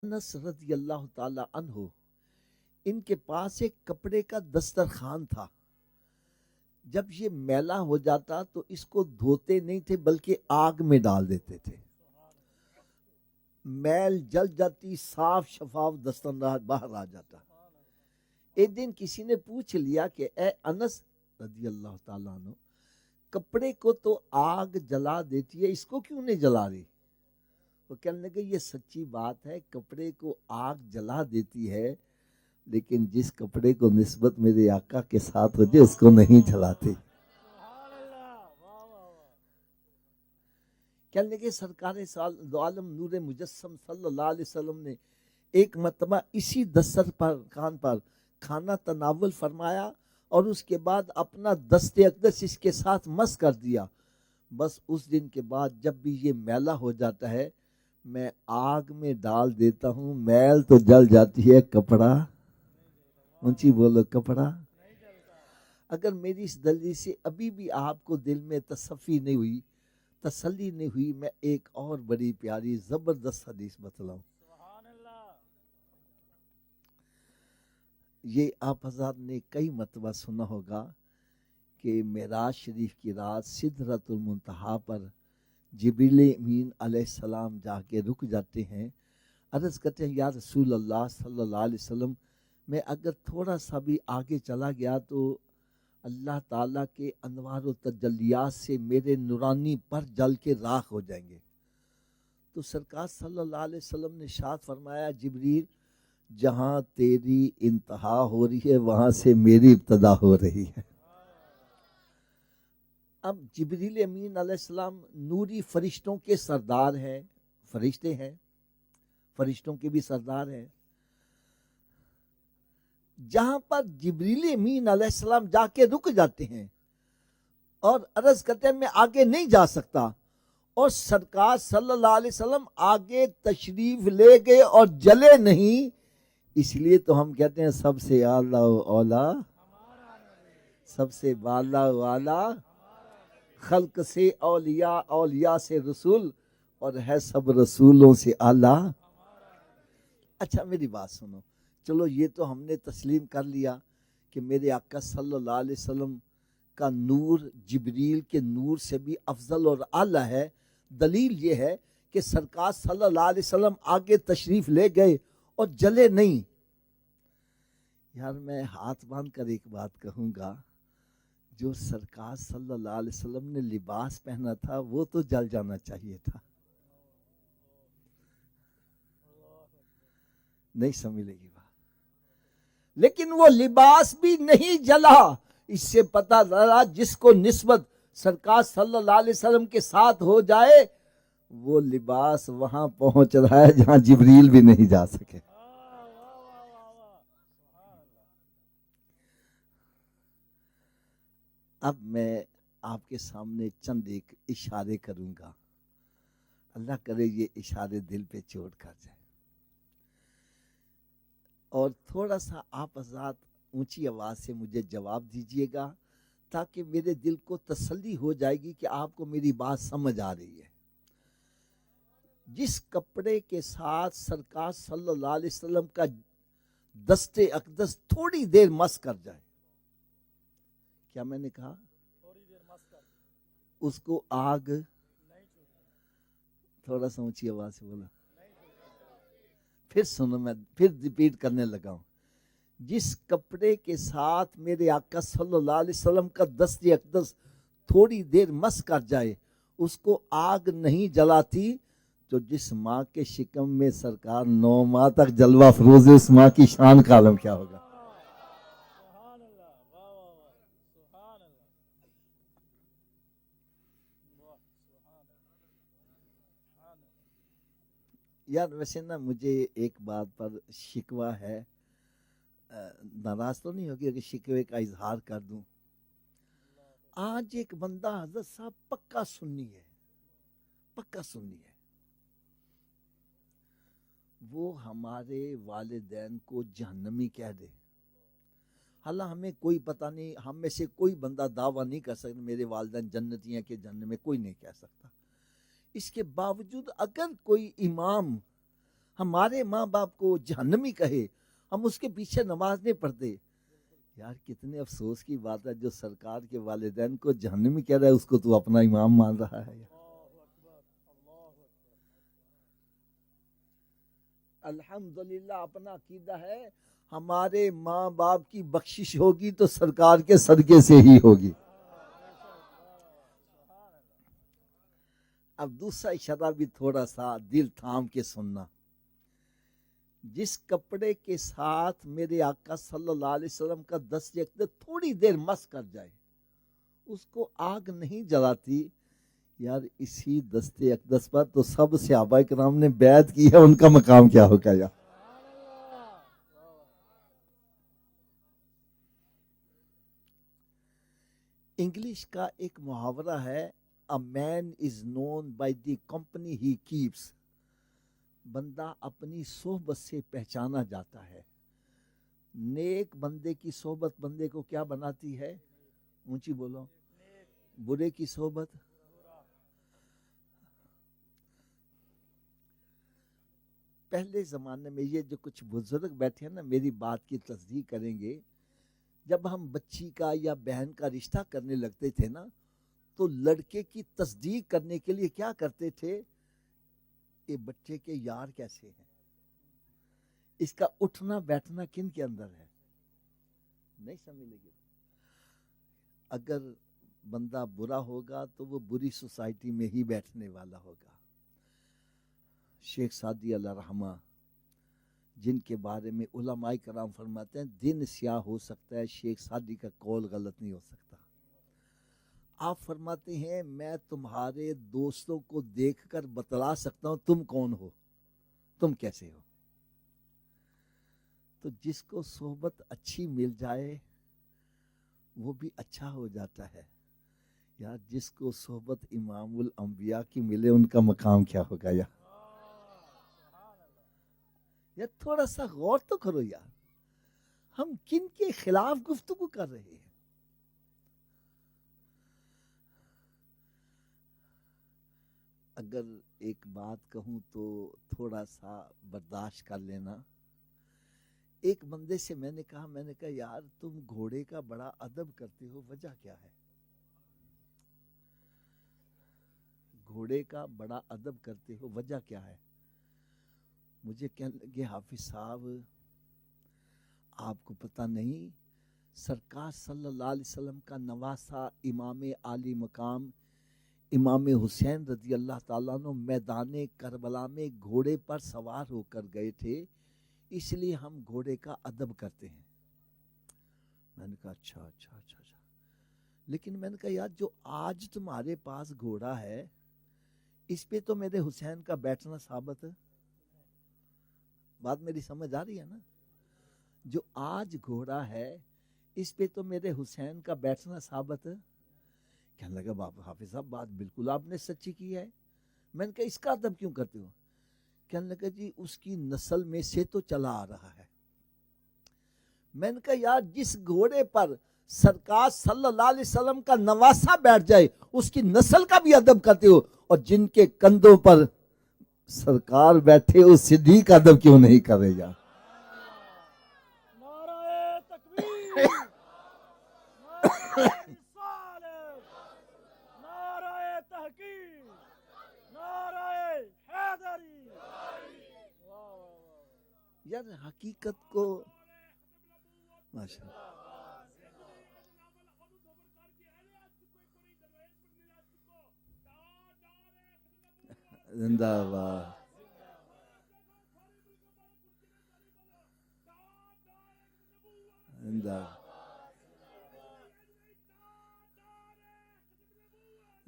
انس رضی اللہ تعالی عنہ، ان کے پاس ایک کپڑے کا دسترخوان تھا. جب یہ میلا ہو جاتا تو اس کو دھوتے نہیں تھے بلکہ آگ میں ڈال دیتے تھے. میل جل جاتی، صاف شفاف دسترخوان باہر آ جاتا. ایک دن کسی نے پوچھ لیا کہ اے انس رضی اللہ تعالیٰ عنہ، کپڑے کو تو آگ جلا دیتی ہے، اس کو کیوں نہیں جلا رہی؟ وہ کہنے لگے یہ سچی بات ہے، کپڑے کو آگ جلا دیتی ہے، لیکن جس کپڑے کو نسبت میرے آقا کے ساتھ ہوتی ہے اس کو نہیں جلاتی. کہنے لگے سرکار دو عالم نور مجسم صلی اللہ علیہ وسلم نے ایک مرتبہ اسی دسترخوان پر کھانا تناول فرمایا اور اس کے بعد اپنا دست اقدس اس کے ساتھ مس کر دیا. بس اس دن کے بعد جب بھی یہ میلا ہو جاتا ہے میں آگ میں ڈال دیتا ہوں، میل تو جل جاتی ہے، کپڑا اونچی بولو، کپڑا. اگر میری اس دلیل سے ابھی بھی آپ کو دل میں تصفی نہیں ہوئی، تسلی نہیں ہوئی، میں ایک اور بڑی پیاری زبردست حدیث بتلاؤں. یہ آپ حضرات نے کئی مرتبہ سنا ہوگا کہ معراج شریف کی رات سدرۃ المنتہا پر جبریل امین علیہ السلام جا کے رک جاتے ہیں. عرض کرتے ہیں یا رسول اللہ صلی اللہ علیہ وسلم، میں اگر تھوڑا سا بھی آگے چلا گیا تو اللہ تعالیٰ کے انوار و تجلیات سے میرے نورانی پر جل کے راکھ ہو جائیں گے. تو سرکار صلی اللہ علیہ وسلم نے ارشاد فرمایا جبریل، جہاں تیری انتہا ہو رہی ہے وہاں سے میری ابتدا ہو رہی ہے. اب جبریل امین علیہ السلام نوری فرشتوں کے سردار ہیں، فرشتے ہیں، فرشتوں کے بھی سردار ہیں. جہاں پر جبریل امین علیہ السلام جا کے رک جاتے ہیں اور عرض کرتے ہیں میں آگے نہیں جا سکتا، اور سرکار صلی اللہ علیہ وسلم آگے تشریف لے گئے اور جلے نہیں، اس لیے تو ہم کہتے ہیں سب سے اعلیٰ و اولا، سب سے بالا والا، خلق سے اولیاء، اولیاء سے رسول، اور ہے سب رسولوں سے اعلیٰ. اچھا میری بات سنو، چلو یہ تو ہم نے تسلیم کر لیا کہ میرے آقا صلی اللہ علیہ وسلم کا نور جبریل کے نور سے بھی افضل اور اعلیٰ ہے. دلیل یہ ہے کہ سرکار صلی اللہ علیہ وسلم آگے تشریف لے گئے اور جلے نہیں. یار میں ہاتھ باندھ کر ایک بات کہوں گا، جو سرکار صلی اللہ علیہ وسلم نے لباس پہنا تھا وہ تو جل جانا چاہیے تھا. نہیں سمجھ لگی بات، لیکن وہ لباس بھی نہیں جلا. اس سے پتہ لگا جس کو نسبت سرکار صلی اللہ علیہ وسلم کے ساتھ ہو جائے وہ لباس وہاں پہنچ رہا ہے جہاں جبریل بھی نہیں جا سکے. اب میں آپ کے سامنے چند ایک اشارے کروں گا، اللہ کرے یہ اشارے دل پہ چوٹ کر جائے، اور تھوڑا سا آپ حضرات اونچی آواز سے مجھے جواب دیجئے گا تاکہ میرے دل کو تسلی ہو جائے گی کہ آپ کو میری بات سمجھ آ رہی ہے. جس کپڑے کے ساتھ سرکار صلی اللہ علیہ وسلم کا دست اقدس تھوڑی دیر مس کر جائے، کیا میں نے کہا اس کو آگ، تھوڑا سا اونچی آواز سے بولا، پھر سنو میں پھر ریپیٹ کرنے لگا ہوں. جس کپڑے کے ساتھ میرے آقا صلی اللہ علیہ وسلم کا دست اقدس تھوڑی دیر مس کر جائے اس کو آگ نہیں جلاتی، تو جس ماں کے شکم میں سرکار 9 ماہ تک جلوہ فروز ہے اس ماں کی شان کا عالم کیا ہوگا. یار ویسے نا مجھے ایک بات پر شکوہ ہے، ناراض تو نہیں ہوگی کہ شکوے کا اظہار کر دوں. آج ایک بندہ حضرت صاحب پکا سنی ہے، پکا سنی ہے، وہ ہمارے والدین کو جہنمی کہہ دے. حالانکہ ہمیں کوئی پتہ نہیں، ہم میں سے کوئی بندہ دعویٰ نہیں کر سکتا میرے والدین جنتی ہیں کہ جہنم میں، کوئی نہیں کہہ سکتا. اس کے باوجود اگر کوئی امام ہمارے ماں باپ کو جہنمی کہے، ہم اس کے پیچھے نماز نہیں پڑھتے. یار کتنے افسوس کی بات ہے، جو سرکار کے والدین کو جہنمی کہہ رہا ہے اس کو تو اپنا امام مان رہا ہے. الحمدللہ اپنا عقیدہ ہے، ہمارے ماں باپ کی بخشش ہوگی تو سرکار کے صدقے سے ہی ہوگی. اب دوسرا اشارہ بھی تھوڑا سا دل تھام کے سننا. جس کپڑے کے ساتھ میرے آقا صلی اللہ علیہ وسلم کا دست اقدس تھوڑی دیر مس کر جائے اس کو آگ نہیں جلاتی. یار اسی دست اقدس پر تو سب صحابہ کرام نے بیعت کی ہے، ان کا مقام کیا ہوگا یار. انگلش کا ایک محاورہ ہے، A man is known by the company he keeps. بندہ اپنی صحبت سے پہچانا جاتا ہے. نیک بندے کی صحبت بندے کو کیا بناتی ہے؟ اونچی بولو. برے کی صحبت. پہلے زمانے میں یہ جو کچھ بزرگ بیٹھے ہیں نا میری بات کی تصدیق کریں گے، جب ہم بچی کا یا بہن کا رشتہ کرنے لگتے تھے نا تو لڑکے کی تصدیق کرنے کے لیے کیا کرتے تھے؟ یہ بچے کے یار کیسے ہیں، اس کا اٹھنا بیٹھنا کن کے اندر ہے. نہیں سمجھ لگے. اگر بندہ برا ہوگا تو وہ بری سوسائٹی میں ہی بیٹھنے والا ہوگا. شیخ سعدی علیہ رحمہ جن کے بارے میں علماء کرام فرماتے ہیں دن سیاہ ہو سکتا ہے، شیخ سعدی کا قول غلط نہیں ہو سکتا. آپ فرماتے ہیں میں تمہارے دوستوں کو دیکھ کر بتلا سکتا ہوں تم کون ہو، تم کیسے ہو. تو جس کو صحبت اچھی مل جائے وہ بھی اچھا ہو جاتا ہے. یار جس کو صحبت امام الانبیاء کی ملے ان کا مقام کیا ہوگا. یار تھوڑا سا غور تو کرو یار، ہم کن کے خلاف گفتگو کر رہے ہیں. اگر ایک بات کہوں تو تھوڑا سا برداشت کر لینا. ایک بندے سے میں نے کہا یار تم گھوڑے کا بڑا ادب کرتے ہو، وجہ کیا ہے؟ گھوڑے کا بڑا ادب کرتے ہو وجہ کیا ہے؟ مجھے کہنے لگے حافظ صاحب آپ کو پتہ نہیں، سرکار صلی اللہ علیہ وسلم کا نواسا امام عالی مقام امام حسین رضی اللہ تعالیٰ عنہ میدان کربلا میں گھوڑے پر سوار ہو کر گئے تھے، اس لیے ہم گھوڑے کا ادب کرتے ہیں. میں نے کہا اچھا. لیکن میں نے کہا یار جو آج تمہارے پاس گھوڑا ہے اس پہ تو میرے حسین کا بیٹھنا ثابت ہے. بات میری سمجھ آ رہی ہے نا؟ جو آج گھوڑا ہے اس پہ تو میرے حسین کا بیٹھنا ثابت ہے. کہنے لگا حافظ صاحب بات بالکل آپ نے سچی کی ہے. میں نے کہا اس کا ادب کیوں کرتے ہو؟ کہنے لگا جی اس کی نسل میں سے تو چلا آ رہا ہے. میں نے کہا یار جس گھوڑے پر سرکار صلی اللہ علیہ وسلم کا نواسا بیٹھ جائے اس کی نسل کا بھی ادب کرتے ہو، اور جن کے کندھوں پر سرکار بیٹھے اس صدیق کا ادب کیوں نہیں کر رہے یار؟ نعرہ تکبیر، نعرہ رسالت، نعرہ تحقیق، نعرہ حیدری. یار حقیقت کو ماشاء اللہ زندہ باد.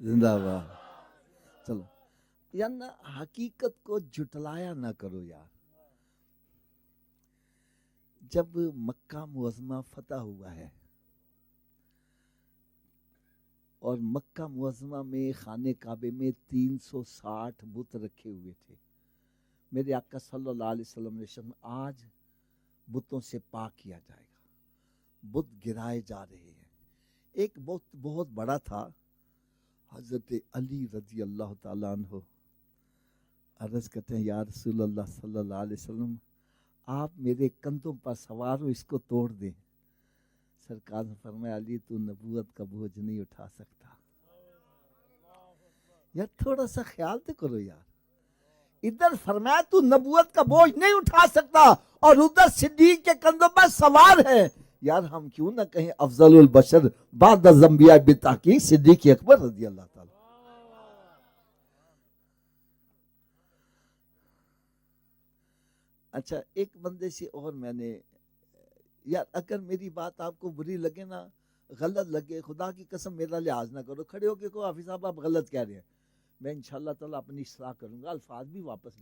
زندہ باد. چلو یار نا حقیقت کو جھٹلایا نہ کرو یار. جب مکہ معظمہ فتح ہوا ہے اور مکہ معظمہ میں خانہ کعبے میں 360 بت رکھے ہوئے تھے، میرے آقا صلی اللہ علیہ وسلم نے فرمایا آج بتوں سے پاک کیا جائے گا. بت گرائے جا رہے ہیں. ایک بت بہت بڑا تھا، حضرت علی رضی اللہ تعالیٰ عنہ عرض کرتے ہیں یا رسول اللہ صلی اللہ علیہ وسلم آپ میرے کندھوں پر سوار ہو، اس کو توڑ دیں. سرکار نے فرمایا علی تو نبوت کا بوجھ نہیں اٹھا سکتا. یار تھوڑا سا خیال تو کرو یار. ادھر فرمایا تو نبوت کا بوجھ نہیں اٹھا سکتا اور ادھر صدیق کے کندھوں پر سوار ہے. یار ہم کیوں نہ کہیں افضل البشر بعد الانبیاء بالتحقیق صدیق اکبر رضی اللہ تعالی. اچھا ایک بندے سے اور میں نے، یار اگر میری بات آپ کو بری لگے نا، غلط لگے، خدا کی قسم میرا لحاظ نہ کرو، کھڑے ہو کے کو حافظ صاحب آپ غلط کہہ رہے ہیں، میں انشاءاللہ تعالیٰ اپنی اصلاح کروں گا، الفاظ بھی واپس.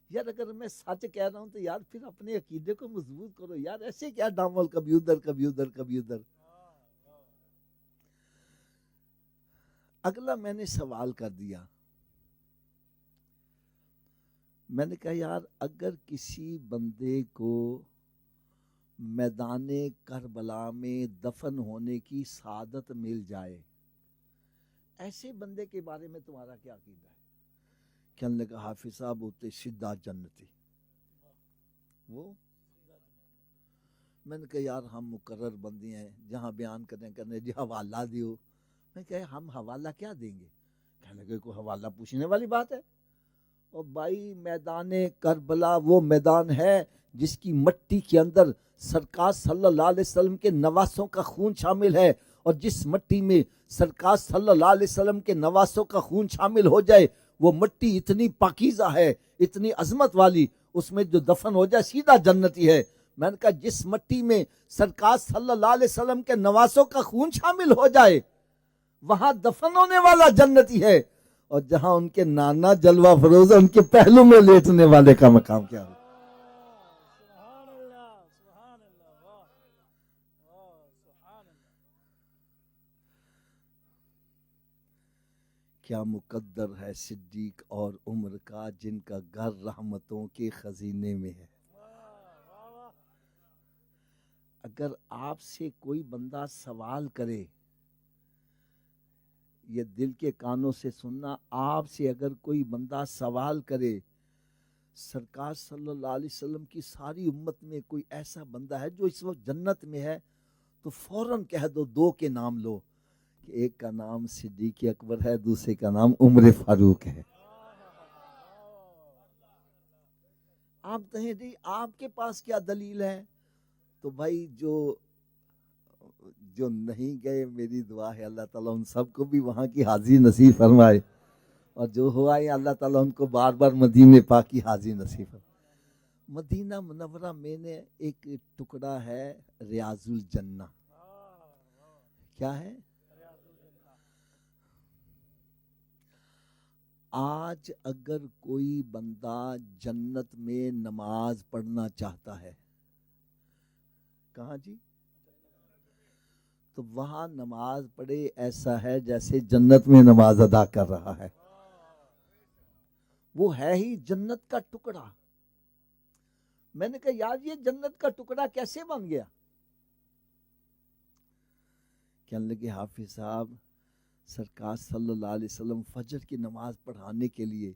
یار اگر میں سچ کہہ رہا ہوں تو یار پھر اپنے عقیدے کو مضبوط کرو یار، ایسے کیا ڈامول کبھی ادھر کبھی ادھر کبھی ادھر. اگلا میں نے سوال کر دیا، میں نے کہا یار اگر کسی بندے کو میدان کربلا میں دفن ہونے کی سعادت مل جائے، ایسے بندے کے بارے میں تمہارا کیا عقیدہ ہے؟ کہنے لگا حافظ صاحب ہوتے سیدھا جنتی. وہ میں نے کہا یار ہم مقرر بندے ہیں، جہاں بیان کرنے جی حوالہ دیو. میں کہا ہم حوالہ کیا دیں گے؟ کہنے لگے کوئی حوالہ پوچھنے والی بات ہے؟ اور بھائی میدان کربلا وہ میدان ہے جس کی مٹی کے اندر سرکار صلی اللہ علیہ وسلم کے نواسوں کا خون شامل ہے، اور جس مٹی میں سرکار صلی اللہ علیہ وسلم کے نواسوں کا خون شامل ہو جائے وہ مٹی اتنی پاکیزہ ہے، اتنی عظمت والی، اس میں جو دفن ہو جائے سیدھا جنتی ہے. میں نے کہا جس مٹی میں سرکار صلی اللہ علیہ وسلم کے نواسوں کا خون شامل ہو جائے وہاں دفن ہونے والا جنتی ہے، اور جہاں ان کے نانا جلوہ فروز ان کے پہلو میں لیٹنے والے کا مقام کیا ہو؟ سبحان اللہ سبحان اللہ واہ واہ سبحان اللہ. کیا مقدر ہے صدیق اور عمر کا جن کا گھر رحمتوں کے خزینے میں ہے. اگر آپ سے کوئی بندہ سوال کرے، یہ دل کے کانوں سے سننا، آپ سے اگر کوئی بندہ سوال کرے سرکار صلی اللہ علیہ وسلم کی ساری امت میں کوئی ایسا بندہ ہے جو اس وقت جنت میں ہے، تو فوراً کہہ دو، دو کے نام لو، کہ ایک کا نام صدیق اکبر ہے، دوسرے کا نام عمر فاروق ہے. آپ کہیں جی آپ کے پاس کیا دلیل ہے؟ تو بھائی جو نہیں گئے، میری دعا ہے اللہ تعالیٰ ان سب کو بھی وہاں کی حاضری نصیب فرمائے، اور جو ہوا ہے اللہ تعالیٰ ان کو بار بار مدینے پاک کی حاضری نصیب فرمائے. مدینہ منورہ میں نے ایک ٹکڑا ہے ریاض الجنہ. کیا ہے؟ آج اگر کوئی بندہ جنت میں نماز پڑھنا چاہتا ہے، کہاں جی؟ تو وہاں نماز پڑھے ایسا ہے جیسے جنت میں نماز ادا کر رہا ہے. وہ ہے ہی جنت کا ٹکڑا. میں نے کہا یار یہ جنت کا ٹکڑا کیسے بن گیا؟ کہنے لگے حافظ صاحب سرکار صلی اللہ علیہ وسلم فجر کی نماز پڑھانے کے لیے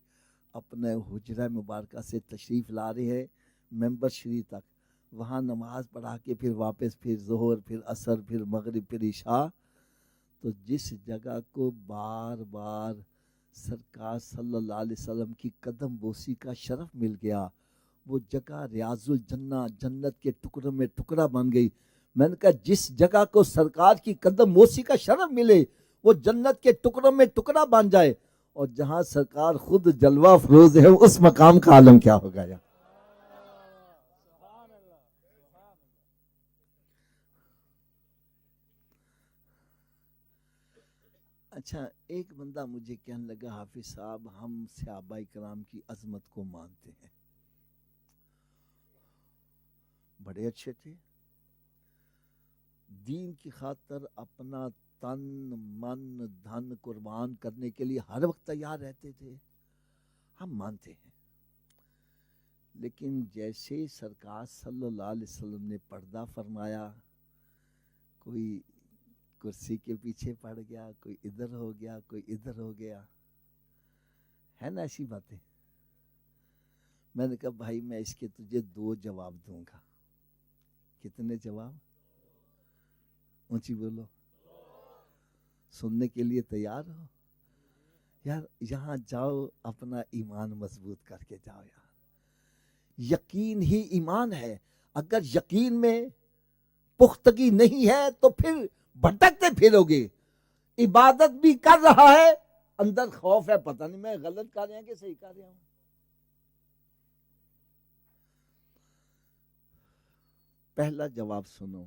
اپنے حجرہ مبارکہ سے تشریف لا رہے ہیں ممبر شریف تک، وہاں نماز پڑھا کے پھر واپس پھر ظہر پھر عصر پھر مغرب پھر عشاء. تو جس جگہ کو بار بار سرکار صلی اللہ علیہ وسلم کی قدم بوسی کا شرف مل گیا، وہ جگہ ریاض الجنہ جنت کے ٹکڑوں میں ٹکڑا بن گئی. میں نے کہا جس جگہ کو سرکار کی قدم بوسی کا شرف ملے وہ جنت کے ٹکڑوں میں ٹکڑا بن جائے، اور جہاں سرکار خود جلوہ فروز ہے اس مقام کا عالم کیا ہوگا یا؟ اچھا ایک بندہ مجھے کہنے لگا حافظ صاحب ہم صحابہ کرام کی عظمت کو مانتے ہیں، بڑے اچھے تھے، دین کی خاطر اپنا تن من دھن قربان کرنے کے لیے ہر وقت تیار رہتے تھے، ہم مانتے ہیں. لیکن جیسے سرکار صلی اللہ علیہ وسلم نے پردہ فرمایا، کوئی کرسی کے پیچھے پڑ گیا، کوئی ادھر ہو گیا، کوئی ادھر ہو گیا، ہے نا ایسی باتیں. میں نے کہا بھائی میں اس کے تجھے 2 جواب دوں گا. کتنے جواب؟ اونچی بولو. سننے کے لیے تیار ہو؟ یار یہاں جاؤ اپنا ایمان مضبوط کر کے جاؤ یار. یقین ہی ایمان ہے. اگر یقین میں پختگی نہیں ہے تو پھر بھٹکتے پھرو گے. عبادت بھی کر رہا ہے اندر خوف ہے، پتہ نہیں میں غلط کر رہا ہوں کہ صحیح کر رہا ہوں. پہلا جواب سنو.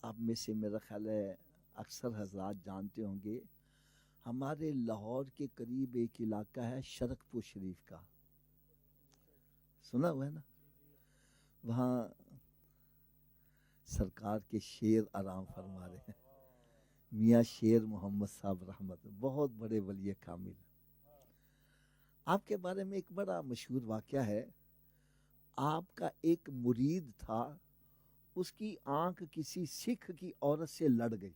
آپ میں سے میرا خیال ہے اکثر حضرات جانتے ہوں گے، ہمارے لاہور کے قریب ایک علاقہ ہے شرقپور شریف کا، سنا ہوا ہے نا؟ وہاں سرکار کے شیر آرام فرما رہے ہیں، میاں شیر محمد صاحب رحمت، بہت بڑے ولی کامل. آپ کے بارے میں ایک بڑا مشہور واقعہ ہے. آپ کا ایک مرید تھا، اس کی آنکھ کسی سکھ کی عورت سے لڑ گئی،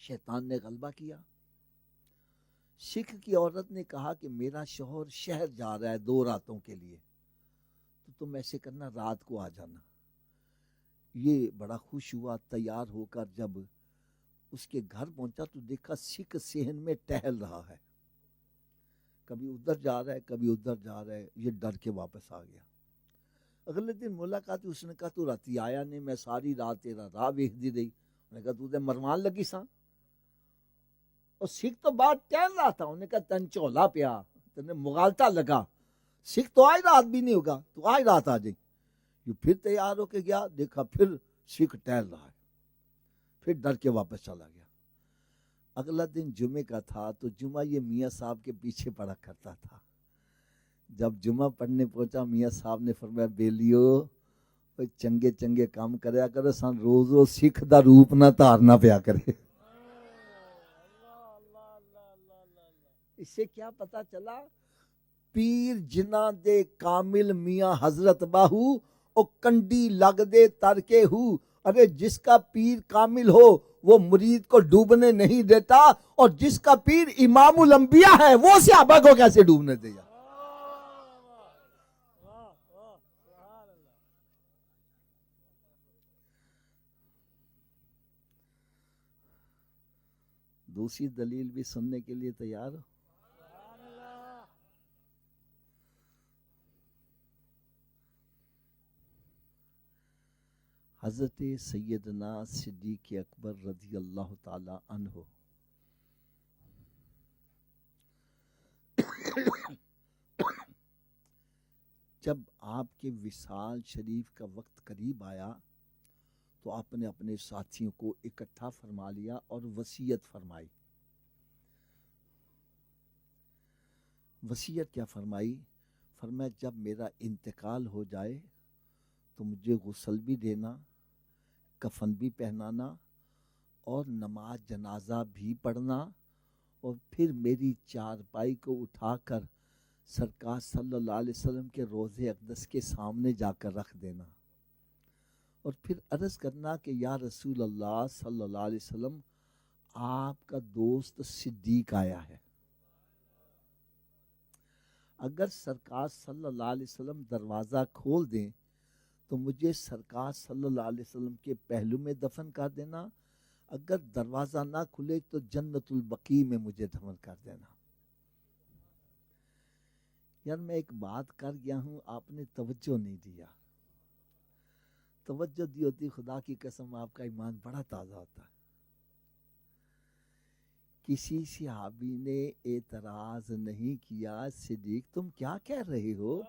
شیطان نے غلبہ کیا. سکھ کی عورت نے کہا کہ میرا شوہر شہر جا رہا ہے 2 راتوں کے لیے، تو تم ایسے کرنا رات کو آ جانا. یہ بڑا خوش ہوا، تیار ہو کر جب اس کے گھر پہنچا تو دیکھا سکھ صحن میں ٹہل رہا ہے، کبھی ادھر جا رہا ہے کبھی ادھر جا رہا ہے. یہ ڈر کے واپس آ گیا. اگلے دن ملاقات ہوئی، اس نے کہا تو راتی آیا نہیں، میں ساری رات تیرا راہ ویکھ دی رہی. انہوں نے کہا تو تے مرمان لگی سا. اور سکھ تو بات ٹہل رہا تھا. انہوں نے کہا تن چولا پیا، تنے مغالطہ لگا، سکھ تو آج رات بھی نہیں ہوگا، تو آج رات آ جائیں. یہ پھر تیار ہو کے گیا، دیکھا پھر سکھ ٹہل رہا ہے، پھر ڈر کے واپس چلا گیا. اگلا دن جمعے کا تھا تو جمعہ یہ میاں صاحب کے پیچھے پڑا کرتا تھا. جب جمعہ پڑھنے پہنچا میاں صاحب نے فرمایا بیلیو چنگے چنگے کام کریا کرو، سان روز روز سکھ دا روپ نہ دھارنا پیا کرے. اس سے کیا پتا چلا؟ پیر جنہ دے کامل میاں حضرت باہو او کنڈی لگ دے ترکے ہو. ارے جس کا پیر کامل ہو وہ مرید کو ڈوبنے نہیں دیتا، اور جس کا پیر امام الانبیاء ہے وہ صحابہ کو کیسے ڈوبنے دے گا؟ دوسری دلیل بھی سننے کے لیے تیار ہو؟ حضرت سیدنا صدیق اکبر رضی اللہ تعالی عنہ جب آپ کے وصال شریف کا وقت قریب آیا تو آپ نے اپنے ساتھیوں کو اکٹھا فرما لیا اور وصیت فرمائی. وصیت کیا فرمائی؟ فرمایا جب میرا انتقال ہو جائے تو مجھے غسل بھی دینا، کفن بھی پہنانا اور نماز جنازہ بھی پڑھنا، اور پھر میری چارپائی کو اٹھا کر سرکار صلی اللہ علیہ وسلم کے روضہ اقدس کے سامنے جا کر رکھ دینا، اور پھر عرض کرنا کہ یا رسول اللہ صلی اللہ علیہ وسلم آپ کا دوست صدیق آیا ہے. اگر سرکار صلی اللہ علیہ وسلم دروازہ کھول دیں تو مجھے سرکار صلی اللہ علیہ وسلم کے پہلو میں دفن کر دینا، اگر دروازہ نہ کھلے تو جنت البقیع میں مجھے دفن کر دینا. یار میں ایک بات کر گیا ہوں، آپ نے توجہ نہیں دیا. توجہ دی ہوتی خدا کی قسم آپ کا ایمان بڑا تازہ ہوتا. کسی صحابی نے اعتراض نہیں کیا صدیق تم کیا کہہ رہے ہو؟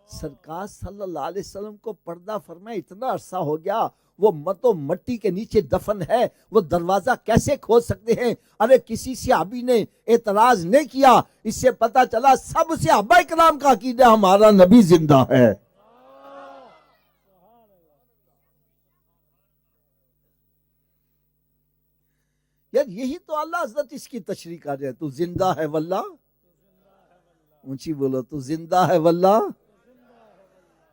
سرکار صلی اللہ علیہ وسلم کو پردہ فرمائے اتنا عرصہ ہو گیا، وہ مت و مٹی کے نیچے دفن ہے، وہ دروازہ کیسے کھول سکتے ہیں؟ ارے کسی صحابی نے اعتراض نہیں کیا. اس سے پتا چلا سب صحابہ کرام کا عقیدہ ہمارا نبی زندہ ہے. یار یہی تو اللہ حضرت اس کی تشریح کر رہے ہیں. تو زندہ ہے واللہ، اونچی بولو، تو زندہ ہے واللہ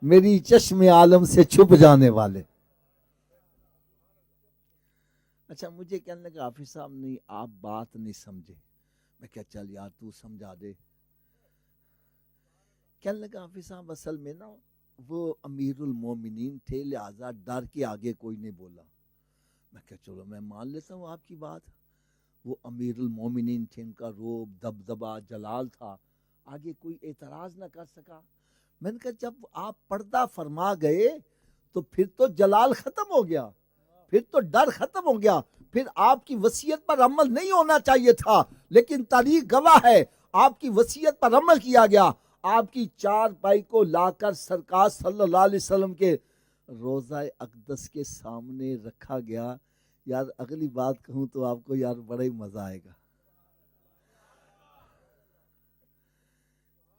میری چشم عالم سے چھپ جانے والے. اچھا مجھے کہنے لگا حافظ صاحب نہیں آپ بات نہیں سمجھے. میں کہا چل یار تو سمجھا دے. کہنے لگا حافظ صاحب اصل میں نا وہ امیر المومنین تھے، لہٰذا ڈر کے آگے کوئی نہیں بولا۔ میں کہا چلو میں مان لیتا ہوں آپ کی بات، وہ امیر المومنین تھے، ان کا روب دبدبا جلال تھا، آگے کوئی اعتراض نہ کر سکا۔ میں نے کہا جب آپ پردہ فرما گئے تو پھر تو جلال ختم ہو گیا، پھر تو ڈر ختم ہو گیا، پھر آپ کی وصیت پر عمل نہیں ہونا چاہیے تھا، لیکن تاریخ گواہ ہے آپ کی وصیت پر عمل کیا گیا۔ آپ کی چار پائی کو لا کر سرکار صلی اللہ علیہ وسلم کے روضہ اقدس کے سامنے رکھا گیا۔ یار اگلی بات کہوں تو آپ کو یار بڑا ہی مزہ آئے گا۔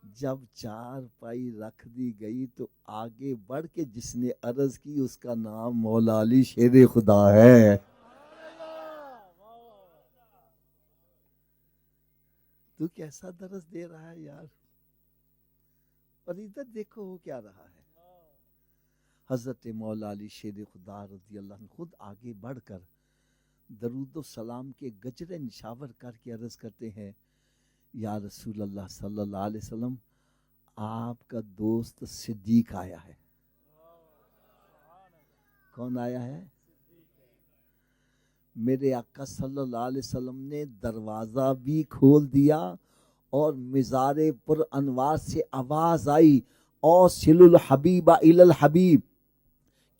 جب چار پائی رکھ دی گئی تو آگے بڑھ کے جس نے عرض کی اس کا نام مولا علی شیر خدا ہے۔ تو کیسا درس دے رہا ہے یار، اور ادھر دیکھو وہ کیا رہا ہے۔ حضرت مولا علی شیر خدا رضی اللہ عنہ خود آگے بڑھ کر درود و سلام کے گجرے نشاور کر کے عرض کرتے ہیں، یا رسول اللہ صلی اللہ علیہ وسلم آپ کا دوست صدیق آیا ہے۔ کون آیا ہے؟ میرے آقا صلی اللہ علیہ وسلم نے دروازہ بھی کھول دیا اور مزار پر انوار سے آواز آئی، اوصل الحبیب الی الحبیب،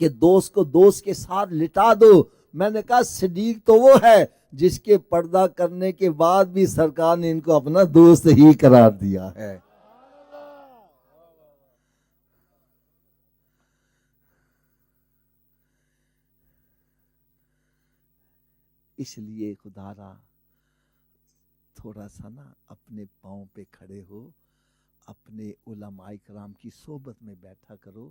کہ دوست کو دوست کے ساتھ لٹا دو۔ میں نے کہا صدیق تو وہ ہے جس کے پردہ کرنے کے بعد بھی سرکار نے ان کو اپنا دوست ہی قرار دیا ہے۔ اس لیے خدا را تھوڑا سا نا اپنے پاؤں پہ کھڑے ہو، اپنے علماء کرام کی صحبت میں بیٹھا کرو،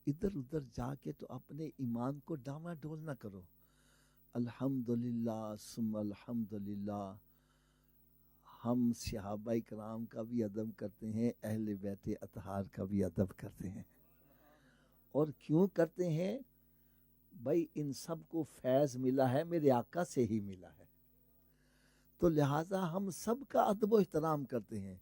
ادھر ادھر جا کے تو اپنے ایمان کو ڈاما ڈول نہ کرو۔ الحمدللہ ثم الحمدللہ، ہم صحابہ کرام کا بھی ادب کرتے ہیں، اہل بیت اطہار کا بھی ادب کرتے ہیں، اور کیوں کرتے ہیں بھائی؟ ان سب کو فیض ملا ہے میرے آقا سے ہی ملا ہے، تو لہٰذا ہم سب کا ادب و احترام کرتے ہیں۔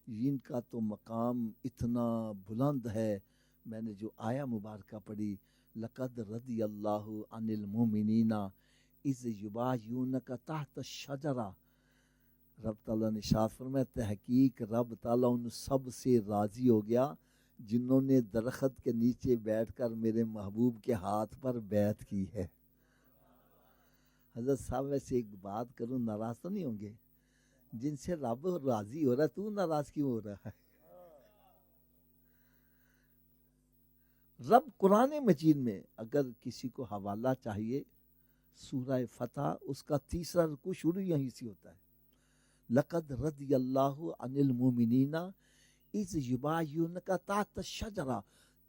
ان کا تو مقام اتنا بلند ہے۔ میں نے جو آیا مبارکہ پڑھی، لقد رضی اللہ عن المؤمنین اذ یبایعونک تحت الشجرہ، رب تعالیٰ نے ارشاد فرمایا تحقیق رب تعالیٰ ان سب سے راضی ہو گیا جنہوں نے درخت کے نیچے بیٹھ کر میرے محبوب کے ہاتھ پر بیعت کی ہے۔ حضرت صاحب ویسے ایک بات کروں، ناراض تو نہیں ہوں گے؟ جن سے رب راضی ہو رہا ہے تو ناراض کیوں ہو رہا ہے؟ رب قرآن مجید میں اگر کسی کو حوالہ چاہیے، سورہ فتح اس کا تیسرا رکوع شروع یہیں سے ہوتا ہے، لقد رضی اللہ عن المؤمنین اذ یبایعونک تحت الشجرہ،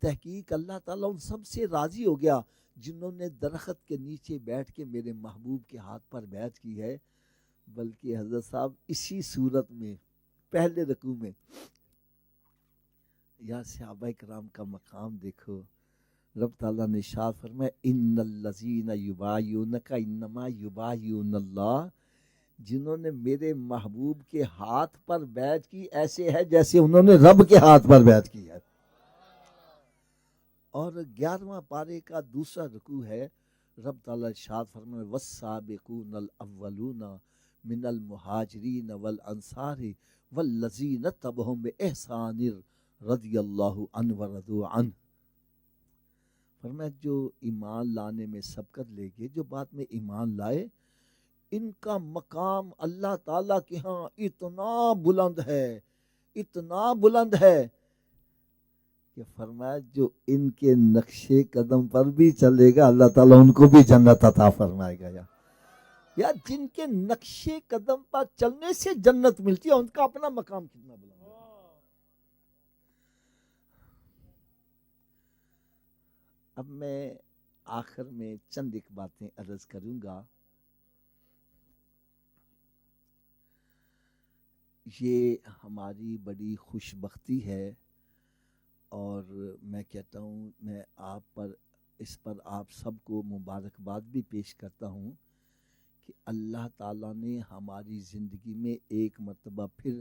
تحقیق اللہ تعالیٰ ان سب سے راضی ہو گیا جنہوں نے درخت کے نیچے بیٹھ کے میرے محبوب کے ہاتھ پر بیعت کی ہے۔ بلکہ حضرت صاحب اسی صورت میں پہلے رکوع میں یا صحابہ کرام کا مقام دیکھو، رب تعالیٰ نے ارشاد فرمایا ان الذین یبایعونک انما یبایعون اللہ، جنہوں نے میرے محبوب کے ہاتھ پر بیعت کی ایسے ہے جیسے انہوں نے رب کے ہاتھ پر بیعت کی ہے۔ اور 11واں پارے کا دوسرا رکوع ہے، رب تعالیٰ ارشاد فرمائے والسابقون الاولون من المہاجرین والانصار والذین تبعهم بإحسان رضی اللہ عنہ ورضوا عنہ، فرمایا جو ایمان لانے میں سبقت لے گئے، جو بات میں ایمان لائے، ان کا مقام اللہ تعالیٰ کے ہاں اتنا بلند ہے، اتنا بلند ہے کہ فرمایا جو ان کے نقشے قدم پر بھی چلے گا اللہ تعالیٰ ان کو بھی جنت عطا فرمائے گا۔ یا جن کے نقشے قدم پر چلنے سے جنت ملتی ہے، ان کا اپنا مقام کتنا بلند ہے۔ اب میں آخر میں چند ایک باتیں عرض کروں گا۔ یہ ہماری بڑی خوش بختی ہے، اور میں کہتا ہوں میں آپ پر اس پر آپ سب کو مبارکباد بھی پیش کرتا ہوں کہ اللہ تعالیٰ نے ہماری زندگی میں ایک مرتبہ پھر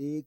1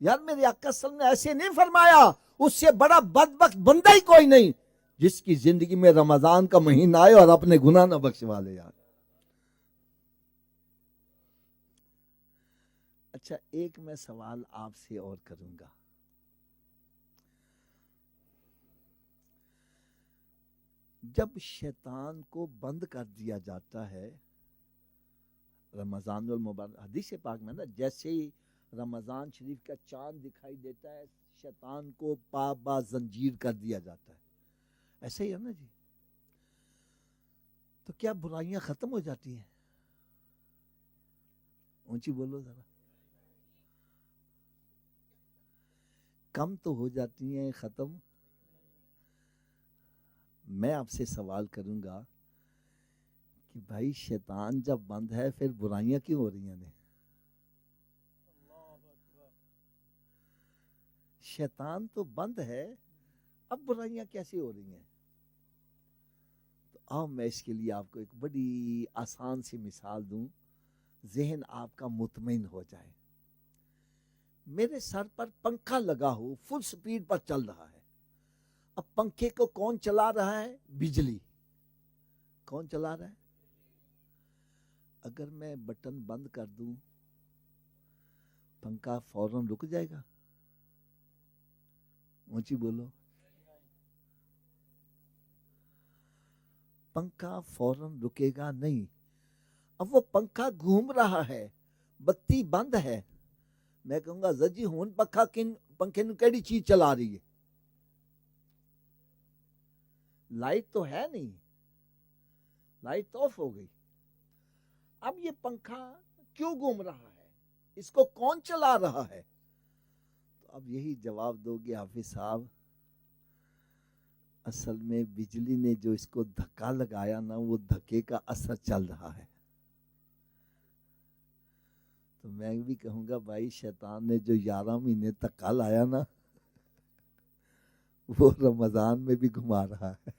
یار میرے آقا صلی اللہ علیہ وسلم نے ایسے نہیں فرمایا اس سے بڑا بدبخت بندہ ہی کوئی نہیں جس کی زندگی میں رمضان کا مہینہ آئے اور اپنے گناہ نہ بخشوا لے یار. اچھا ایک میں سوال آپ سے اور کروں گا. جب شیطان کو بند کر دیا جاتا ہے رمضان المبارک حدیث پاک میں نا جیسے ہی رمضان شریف کا چاند دکھائی دیتا ہے شیطان کو پا با زنجیر کر دیا جاتا ہے, ایسے ہی ہے نا جی. تو کیا برائیاں ختم ہو جاتی ہیں؟ اونچی بولو ذرا. کم تو ہو جاتی ہیں, ختم. میں آپ سے سوال کروں گا کہ بھائی شیطان جب بند ہے پھر برائیاں کیوں ہو رہی ہیں؟ شیطان تو بند ہے, اب برائیاں کیسے ہو رہی ہیں؟ تو آؤ میں اس کے لیے آپ کو ایک بڑی آسان سی مثال دوں, ذہن آپ کا مطمئن ہو جائے. میرے سر پر پنکھا لگا ہو فل سپیڈ پر چل رہا ہے. اب پنکھے کو کون چلا رہا ہے؟ بجلی. کون چلا رہا ہے؟ اگر میں بٹن بند کر دوں پنکھا فوراً رک جائے گا؟ اونچی بولو. پنکھا فوراً رکے گا نہیں. اب وہ پنکھا گھوم رہا ہے, بتی بند ہے. میں کہوں گا زجی ہون پنکھے نو کیڑی چیز چلا رہی ہے؟ لائٹ تو ہے نہیں, لائٹ تو آف ہو گئی. اب یہ پنکھا کیوں گھوم رہا ہے؟ اس کو کون چلا رہا ہے؟ تو اب یہی جواب دو گے حافظ صاحب, اصل میں بجلی نے جو اس کو دھکا لگایا نا وہ دھکے کا اثر چل رہا ہے. تو میں بھی کہوں گا بھائی شیطان نے جو 11 مہینے دھکا لایا نا وہ رمضان میں بھی گھما رہا ہے,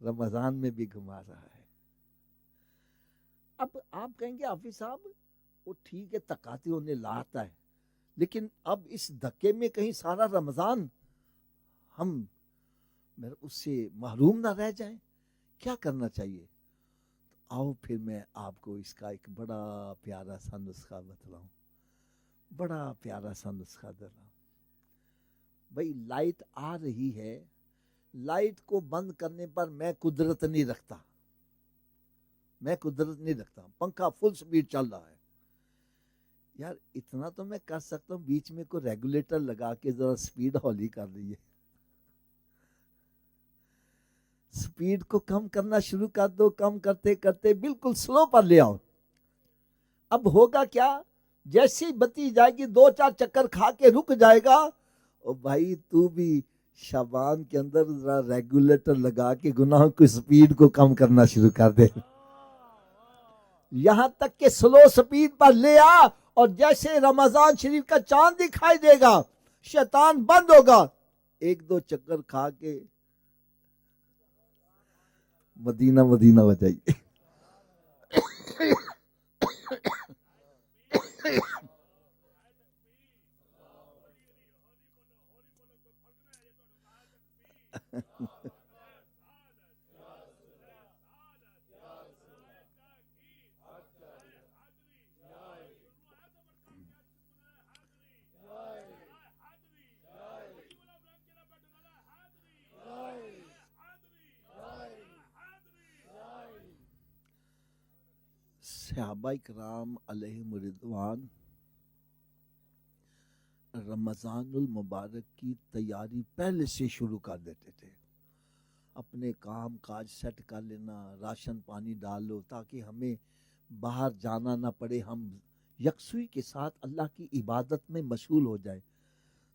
رمضان میں بھی گھما رہا ہے. اب آپ کہیں گے حافظ صاحب وہ ٹھیک ہے تکاتے ہونے لاتا ہے, لیکن اب اس دھکے میں کہیں سارا رمضان ہم اس سے محروم نہ رہ جائیں, کیا کرنا چاہیے؟ آؤ پھر میں آپ کو اس کا ایک بڑا پیارا سا نسخہ بتلاؤں, بڑا پیارا سا نسخہ دلاؤں. بھائی لائٹ آ رہی ہے, لائٹ کو بند کرنے پر میں قدرت نہیں رکھتا, میں قدرت نہیں رکھتا. پنکھا فل سپیڈ چل رہا ہے. یار اتنا تو میں کر سکتا ہوں, بیچ میں کوئی ریگولیٹر لگا کے ذرا سپیڈ ہولی کر رہی ہے, سپیڈ کو کم کرنا شروع کر دو, کم کرتے کرتے بالکل سلو پر لے آؤ. اب ہوگا کیا؟ جیسی بتی جائے گی 2-4 چکر کھا کے رک جائے گا. اور بھائی تو بھی شابان کے اندر ذرا ریگولیٹر لگا کے گناہوں کی سپیڈ کو کم کرنا شروع کر دے, یہاں تک کہ سلو سپیڈ پر لے آ. اور جیسے رمضان شریف کا چاند دکھائی دے گا شیطان بند ہوگا, 1-2 چکر کھا کے مدینہ مدینہ ہو جائیے. صحابہ کرام علیہم رضوان رمضان المبارک کی تیاری پہلے سے شروع کر دیتے تھے. اپنے کام کاج سیٹ کر لینا, راشن پانی ڈال لو تاکہ ہمیں باہر جانا نہ پڑے, ہم یکسوئی کے ساتھ اللہ کی عبادت میں مشغول ہو جائے.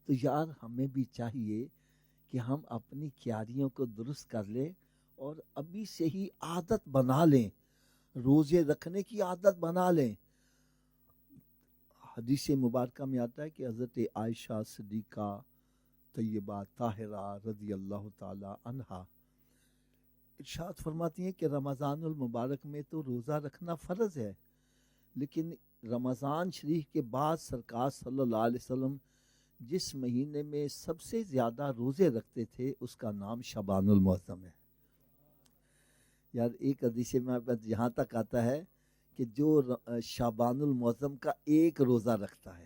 تو یار ہمیں بھی چاہیے کہ ہم اپنی کیاریوں کو درست کر لیں اور ابھی سے ہی عادت بنا لیں, روزے رکھنے کی عادت بنا لیں. حدیث مبارکہ میں آتا ہے کہ حضرت عائشہ صدیقہ طیبہ طاہرہ رضی اللہ تعالی عنہا ارشاد فرماتی ہیں کہ رمضان المبارک میں تو روزہ رکھنا فرض ہے, لیکن رمضان شریف کے بعد سرکار صلی اللہ علیہ وسلم جس مہینے میں سب سے زیادہ روزے رکھتے تھے اس کا نام شعبان المعظم ہے. یار ایک حدیث میں یہاں تک آتا ہے کہ جو شعبان المعظم کا ایک روزہ رکھتا ہے,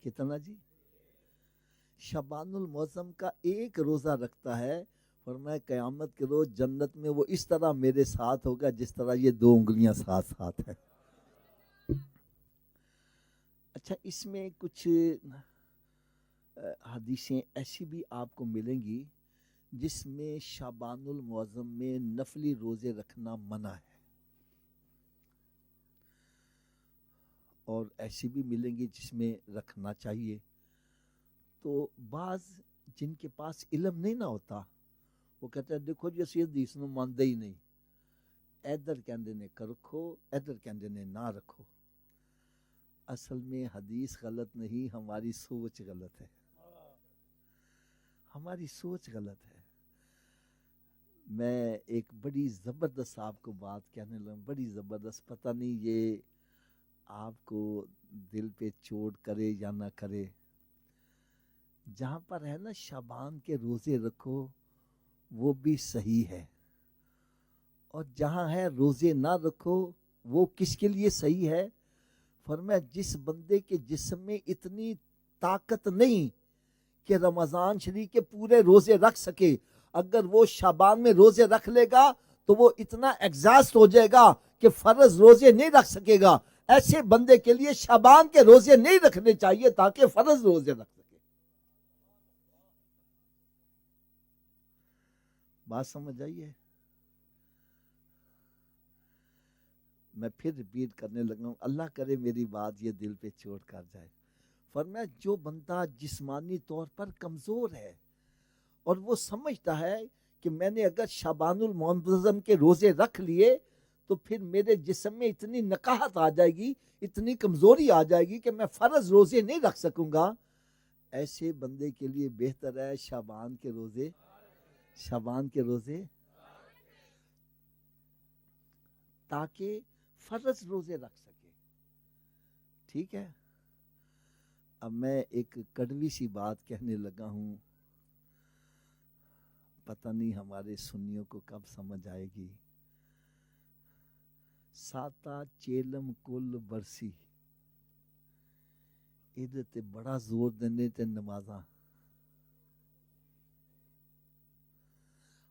کتنا جی؟ شعبان المعظم کا ایک روزہ رکھتا ہے, فرمایا قیامت کے روز جنت میں وہ اس طرح میرے ساتھ ہوگا جس طرح یہ 2 انگلیاں ساتھ ساتھ ہیں. اچھا, اس میں کچھ حدیثیں ایسی بھی آپ کو ملیں گی جس میں شعبان المعظم میں نفلی روزے رکھنا منع ہے, اور ایسی بھی ملیں گی جس میں رکھنا چاہیے. تو بعض جن کے پاس علم نہیں نہ ہوتا وہ کہتے ہیں دیکھو جی اسی حدیث نو مانتے ہی نہیں, ادھر کہندے نے رکھو, ادھر کہندے نے نہ رکھو. اصل میں حدیث غلط نہیں, ہماری سوچ غلط ہے, ہماری سوچ غلط ہے. میں ایک بڑی زبردست آپ کو بات کہنے لگا, بڑی زبردست, پتہ نہیں یہ آپ کو دل پہ چوٹ کرے یا نہ کرے. جہاں پر ہے نا شعبان کے روزے رکھو وہ بھی صحیح ہے, اور جہاں ہے روزے نہ رکھو وہ کس کے لیے صحیح ہے؟ فرمایا جس بندے کے جسم میں اتنی طاقت نہیں کہ رمضان شریف کے پورے روزے رکھ سکے, اگر وہ شعبان میں روزے رکھ لے گا تو وہ اتنا ایگزاسٹ ہو جائے گا کہ فرض روزے نہیں رکھ سکے گا. ایسے بندے کے لیے شعبان کے روزے نہیں رکھنے چاہیے تاکہ فرض روزے رکھ سکے. بات سمجھ آئیے؟ میں پھر ریپیٹ کرنے لگا ہوں, اللہ کرے میری بات یہ دل پہ چوٹ کر جائے. فرمایا جو بندہ جسمانی طور پر کمزور ہے اور وہ سمجھتا ہے کہ میں نے اگر شعبان المعظم کے روزے رکھ لیے تو پھر میرے جسم میں اتنی نقاہت آ جائے گی, اتنی کمزوری آ جائے گی کہ میں فرض روزے نہیں رکھ سکوں گا, ایسے بندے کے لیے بہتر ہے شعبان کے روزے, شعبان کے روزے, تاکہ فرض روزے رکھ سکے. ٹھیک ہے, اب میں ایک کڑوی سی بات کہنے لگا ہوں, پتہ نہیں ہمارے سنیوں کو کب سمجھ آئے گی. ساتا چیلم کل برسی, ادھر تے بڑا زور دینے تے نمازاں.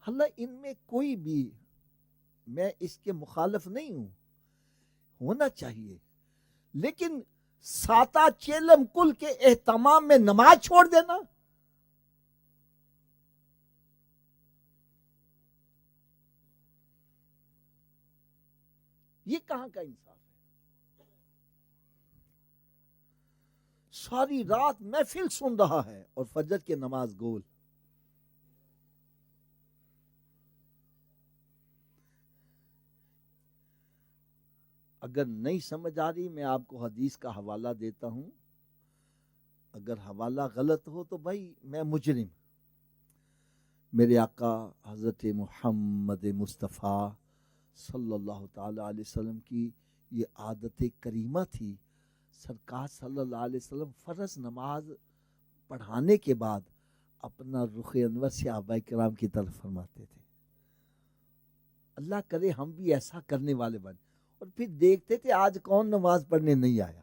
حالہ ان میں کوئی بھی, میں اس کے مخالف نہیں ہوں, ہونا چاہیے, لیکن ساتا چیلم کل کے اہتمام میں نماز چھوڑ دینا, یہ کہاں کا انصاف ہے؟ ساری رات محفل سن رہا ہے اور فجر کی نماز گول. اگر نہیں سمجھ آ رہی میں آپ کو حدیث کا حوالہ دیتا ہوں, اگر حوالہ غلط ہو تو بھائی میں مجرم. میرے آقا حضرت محمد مصطفیٰ صلی اللہ تعالی علیہ وسلم کی یہ عادت کریمہ تھی. سرکار صلی اللہ علیہ وسلم فرض نماز پڑھانے کے بعد اپنا رخ انور صحابہ کرام کی طرف فرماتے تھے. اللہ کرے ہم بھی ایسا کرنے والے بن, اور پھر دیکھتے تھے آج کون نماز پڑھنے نہیں آیا.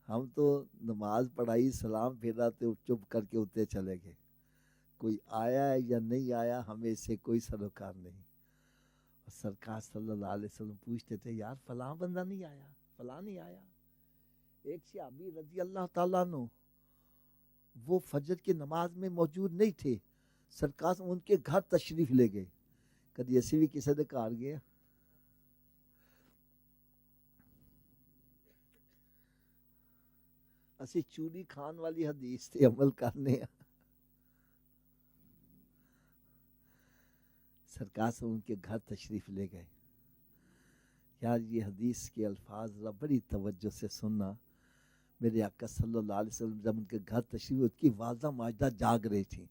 ہم تو نماز پڑھائی, سلام پھیرا تو چپ کر کے اتنے چلے گئے. کوئی آیا ہے یا نہیں آیا ہمیں اس سے کوئی سروکار نہیں. اور سرکار صلی اللہ علیہ وسلم پوچھتے تھے یار فلاں بندہ نہیں آیا, فلاں نہیں آیا. ایک صحابی رضی اللہ تعالیٰ عنہ وہ فجر کی نماز میں موجود نہیں تھے, سرکار ان کے گھر تشریف لے گئے. کدی ایسی بھی کسی دے گھر گیا؟ اسی چوری کھان والی حدیث تے عمل کرنے. سرکار سے ان کے گھر تشریف لے گئے. یار یہ حدیث کے الفاظ ذرا بڑی توجہ سے سننا. میرے آقا صلی اللہ علیہ وسلم جب ان کے گھر تشریف, اس کی والدہ ماجدہ جاگ رہی تھی.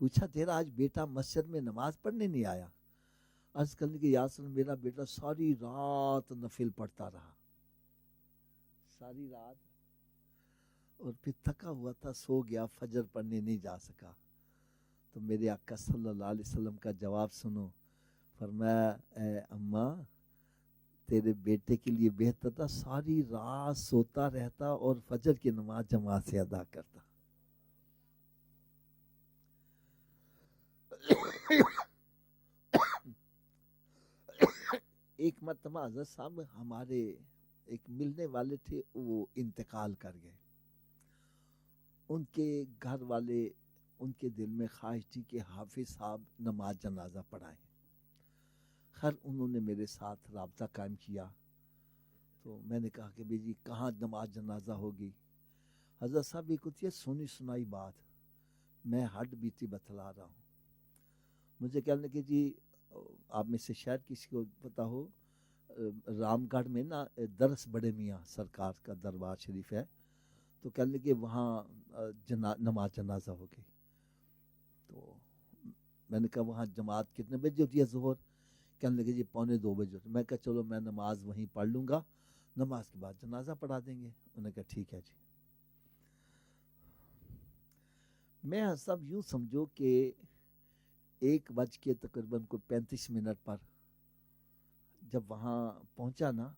پوچھا تیرا آج بیٹا مسجد میں نماز پڑھنے نہیں آیا؟ عرض کرنے کے یا رسول اللہ میرا بیٹا ساری رات نفل پڑھتا رہا، ساری رات، اور پھر تھکا ہوا تھا، سو گیا، فجر پڑھنے نہیں جا سکا۔ تو میرے آقا صلی اللہ علیہ وسلم کا جواب سنو، فرمایا اے اماں تیرے بیٹے کے لیے بہتر تھا ساری رات سوتا رہتا اور فجر کی نماز جماعت سے ادا کرتا۔ ایک مرتبہ حضرت صاحب ہمارے ایک ملنے والے تھے، وہ انتقال کر گئے۔ ان کے گھر والے، ان کے دل میں خواہش تھی کہ حافظ صاحب نماز جنازہ پڑھائیں۔ خیر انہوں نے میرے ساتھ رابطہ قائم کیا، تو میں نے کہا کہ بھئی جی کہاں نماز جنازہ ہوگی؟ حضرت صاحب ایک ہوتی ہے سنی سنائی بات، میں ہڈ بیتی بتلا رہا ہوں۔ مجھے کہنے کہ جی آپ میں سے شاید کسی کو پتا ہو، رام گڑھ میں نا درس بڑے میاں سرکار کا دربار شریف ہے، تو کہنے لگے وہاں نماز جنازہ ہوگی۔ تو میں نے کہا وہاں جماعت کتنے بجے ہوتی ہے ظہر؟ کہنے لگے جی 1:45 بجے۔ میں کہا چلو میں نماز وہیں پڑھ لوں گا، نماز کے بعد جنازہ پڑھا دیں گے۔ انہوں نے کہا ٹھیک ہے جی۔ میں سب یوں سمجھو کہ 1 تقریباً 35 پر جب وہاں پہنچا نا،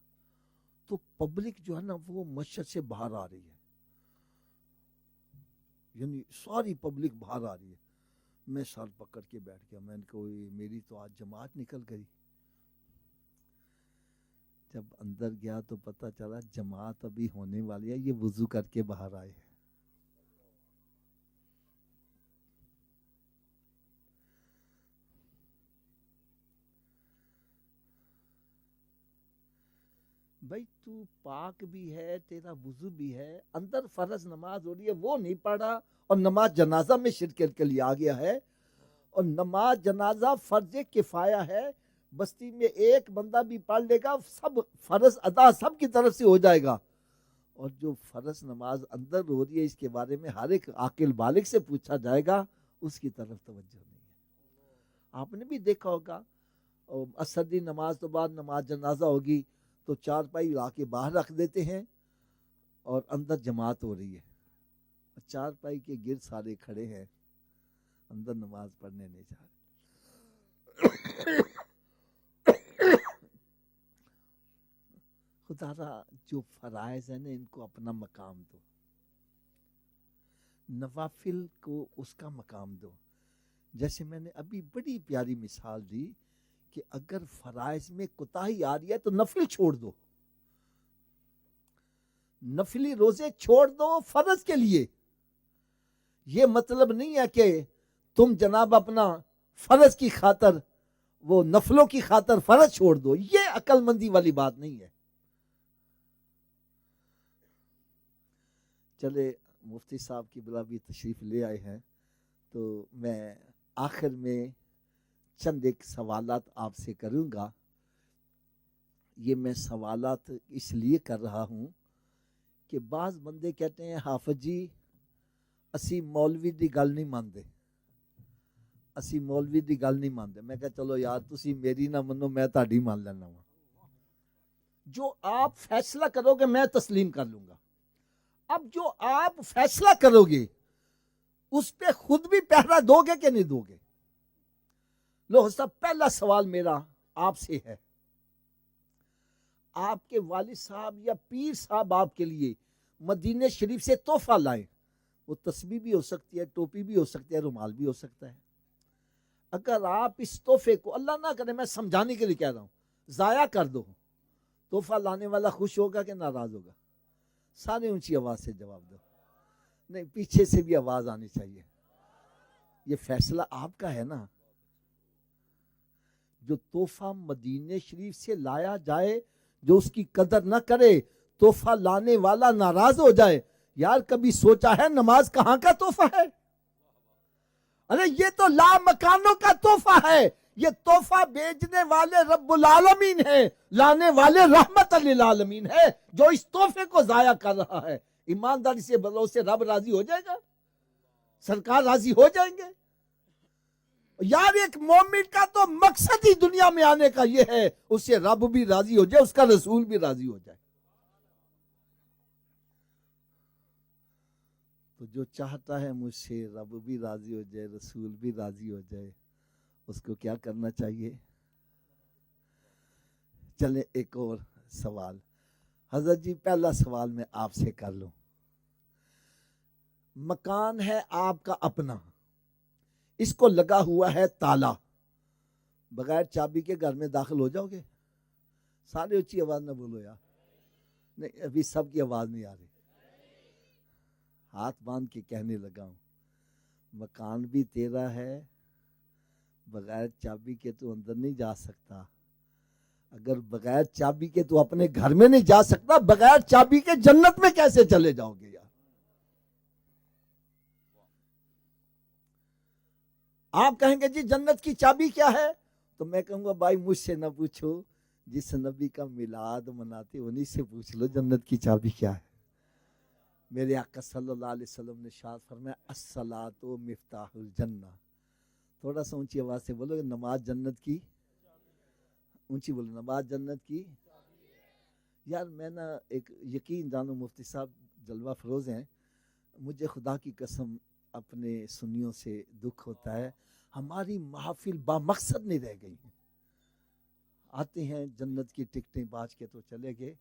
تو پبلک جو ہے نا وہ مسجد سے باہر آ رہی ہے، یعنی ساری پبلک باہر آ رہی ہے۔ میں سر پکڑ کے بیٹھ گیا، میں نے کہا میری تو آج جماعت نکل گئی۔ جب اندر گیا تو پتہ چلا جماعت ابھی ہونے والی ہے، یہ وضو کر کے باہر آئے ہیں۔ بھائی تو پاک بھی ہے، تیرا وضو بھی ہے، اندر فرض نماز ہو رہی ہے وہ نہیں پڑھا، اور نماز جنازہ میں شرکت کے لیے آ گیا ہے۔ اور نماز جنازہ فرض کفایہ ہے، بستی میں ایک بندہ بھی پڑھ لے گا، سب فرض ادا سب کی طرف سے ہو جائے گا۔ اور جو فرض نماز اندر ہو رہی ہے اس کے بارے میں ہر ایک عاقل بالغ سے پوچھا جائے گا، اس کی طرف توجہ نہیں ہے۔ آپ نے بھی دیکھا ہوگا عصر کی نماز تو بعد نماز جنازہ ہوگی تو 4 پائی لا کے باہر رکھ دیتے ہیں، اور اندر جماعت ہو رہی ہے، 4 پائی کے گرد سارے کھڑے ہیں، اندر نماز پڑھنے نہیں جا رہے۔ خدا را جو فرائض ہیں نا ان کو اپنا مقام دو، نوافل کو اس کا مقام دو۔ جیسے میں نے ابھی بڑی پیاری مثال دی کہ اگر فرائض میں کوتاہی آ رہی ہے تو نفل چھوڑ دو، نفلی روزے چھوڑ دو فرض کے لیے۔ یہ مطلب نہیں ہے کہ تم جناب اپنا فرض کی خاطر وہ نفلوں کی خاطر فرض چھوڑ دو، یہ عقل مندی والی بات نہیں ہے۔ چلے مفتی صاحب کی بلا بھی تشریف لے آئے ہیں، تو میں آخر میں چند ایک سوالات آپ سے کروں گا۔ یہ میں سوالات اس لیے کر رہا ہوں کہ بعض بندے کہتے ہیں حافظ جی اسی مولوی دی گل نہیں مانتے، اسی مولوی دی گل نہیں مانتے۔ میں کہا چلو یار تسی میری نہ منو، میں تہاڈی مان لینا وا، جو آپ فیصلہ کرو گے میں تسلیم کر لوں گا۔ اب جو آپ فیصلہ کرو گے اس پہ خود بھی پہرا دو گے کہ نہیں دو گے؟ لو صاحب پہلا سوال میرا آپ سے ہے، آپ کے والد صاحب یا پیر صاحب آپ کے لیے مدینہ شریف سے تحفہ لائیں، وہ تسبیح بھی ہو سکتی ہے، ٹوپی بھی ہو سکتی ہے، رومال بھی ہو سکتا ہے۔ اگر آپ اس تحفے کو، اللہ نہ کرے میں سمجھانے کے لیے کہہ رہا ہوں، ضائع کر دو، تحفہ لانے والا خوش ہوگا کہ ناراض ہوگا؟ سارے اونچی آواز سے جواب دو۔ نہیں، پیچھے سے بھی آواز آنی چاہیے۔ یہ فیصلہ آپ کا ہے نا۔ جو تحفہ مدینہ شریف سے لایا جائے، جو اس کی قدر نہ کرے، تحفہ لانے والا ناراض ہو جائے، یار کبھی سوچا ہے نماز کہاں کا تحفہ ہے؟ ارے یہ تو لا مکانوں کا تحفہ ہے، یہ تحفہ بیچنے والے رب العالمین ہے، لانے والے رحمت للعالمین ہے۔ جو اس تحفے کو ضائع کر رہا ہے، ایمانداری سے بولو، سے رب راضی ہو جائے گا؟ سرکار راضی ہو جائیں گے؟ یار ایک مومن کا تو مقصد ہی دنیا میں آنے کا یہ ہے اس سے رب بھی راضی ہو جائے، اس کا رسول بھی راضی ہو جائے. تو جو چاہتا ہے مجھ سے رب بھی راضی ہو جائے، رسول بھی راضی ہو جائے، اس کو کیا کرنا چاہیے؟ چلیں ایک اور سوال. حضرت جی پہلا سوال میں آپ سے کر لوں. مکان ہے آپ کا اپنا، اس کو لگا ہوا ہے تالا، بغیر چابی کے گھر میں داخل ہو جاؤ گے؟ سارے اونچی آواز نہ بولو یار. نہیں ابھی سب کی آواز نہیں آ رہی. ہاتھ باندھ کے کہنے لگا ہوں، مکان بھی تیرا ہے، بغیر چابی کے تو اندر نہیں جا سکتا. اگر بغیر چابی کے تو اپنے گھر میں نہیں جا سکتا، بغیر چابی کے جنت میں کیسے چلے جاؤ گے یار؟ آپ کہیں گے جی جنت کی چابی کیا ہے، تو میں کہوں گا بھائی مجھ سے نہ پوچھو، جس نبی کا میلاد مناتے انہی سے پوچھ لو جنت کی چابی کیا ہے. میرے آقا صلی اللہ علیہ وسلم نے ارشاد فرمایا الصلاۃ مفتاح الجنہ. تھوڑا سا اونچی آواز سے بولو، نماز جنت کی، اونچی بولو، نماز جنت کی. یار میں نا ایک یقین جانو مفتی صاحب جلوہ فروز ہیں، مجھے خدا کی قسم اپنے سنیوں سے دکھ ہوتا ہے، ہماری محافل با مقصد نہیں رہ گئی ہیں. آتے ہیں جنت کی ٹکٹیں باز کے تو چلے گئے.